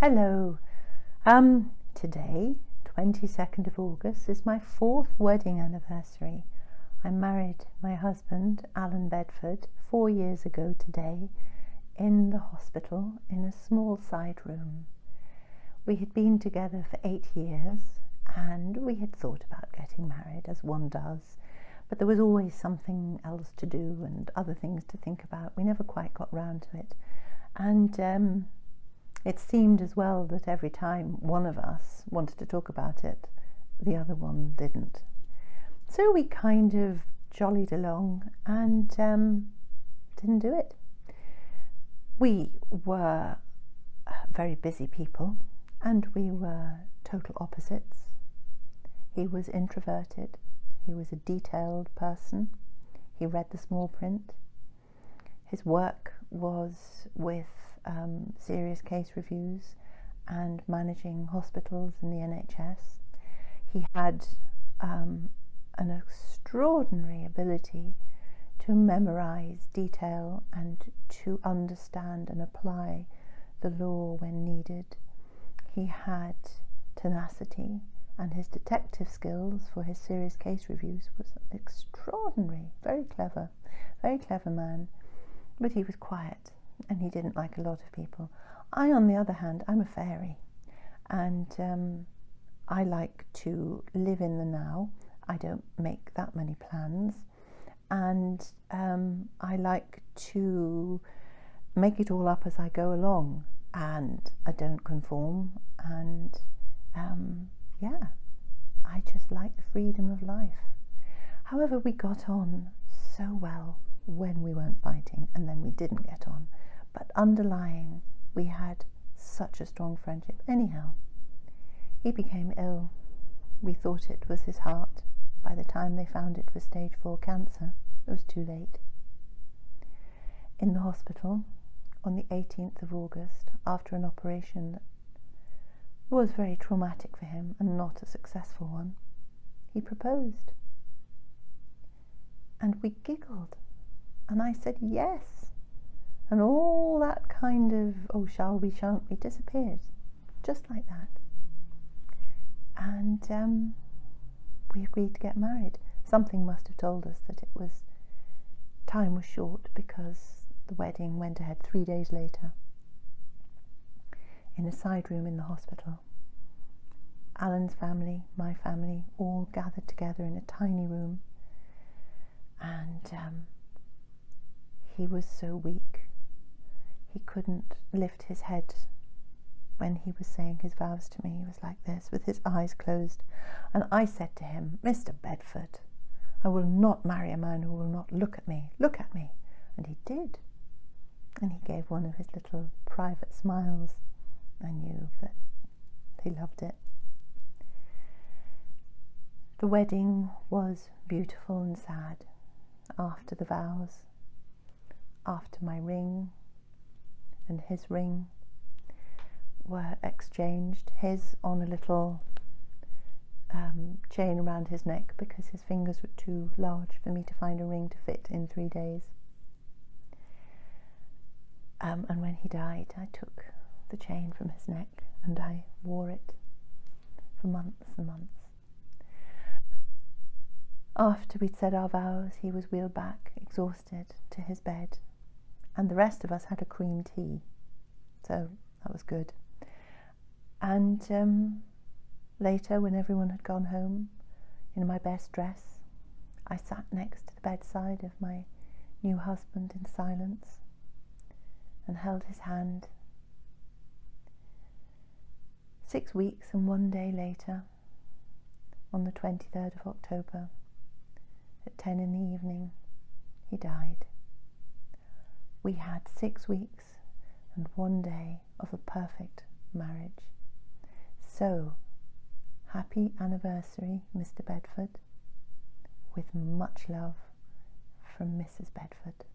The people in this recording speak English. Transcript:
Hello. Today, 22nd of August, is my 4th wedding anniversary. I married my husband, Alan Bedford, 4 years ago today, in the hospital in a small side room. We had been together for 8 years and we had thought about getting married, as one does, but there was always something else to do and other things to think about. We never quite got round to it. And it seemed as well that every time one of us wanted to talk about it, the other one didn't. So we kind of jollied along and didn't do it. We were very busy people and we were total opposites. He was introverted. He was a detailed person. He read the small print. His work was with serious case reviews and managing hospitals in the NHS. He had an extraordinary ability to memorize detail and to understand and apply the law when needed. He had tenacity, and his detective skills for his serious case reviews was extraordinary. Very clever man, but he was quiet and he didn't like a lot of people. I, on the other hand, I'm a fairy, and I like to live in the now. I don't make that many plans, and I like to make it all up as I go along, and I don't conform, and I just like the freedom of life. However, we got on so well when we weren't fighting, and then we didn't get on, but underlying we had such a strong friendship. Anyhow, he became ill. We thought it was his heart. By the time they found it was stage 4 cancer, it was too late. In the hospital on the 18th of August, after an operation that was very traumatic for him and not a successful one, he proposed. And we giggled. And I said yes. And all that kind of, oh, shall we, shan't we, disappeared. Just like that. And we agreed to get married. Something must have told us that time was short, because the wedding went ahead 3 days later in a side room in the hospital. Alan's family, my family, all gathered together in a tiny room. And he was so weak, he couldn't lift his head when he was saying his vows to me. He was like this, with his eyes closed. And I said to him, "Mr. Bedford, I will not marry a man who will not look at me. Look at me." And he did. And he gave one of his little private smiles. I knew that he loved it. The wedding was beautiful and sad. After the vows, after my ring and his ring were exchanged, his on a little chain around his neck, because his fingers were too large for me to find a ring to fit in 3 days. And when he died, I took the chain from his neck and I wore it for months and months. After we'd said our vows, he was wheeled back, exhausted, to his bed, and the rest of us had a cream tea, so that was good. And later, when everyone had gone home, in my best dress, I sat next to the bedside of my new husband in silence and held his hand. 6 weeks and 1 day later, on the 23rd of October, at 10 in the evening, he died. We had 6 weeks and 1 day of a perfect marriage. So, happy anniversary, Mr. Bedford, with much love from Mrs. Bedford.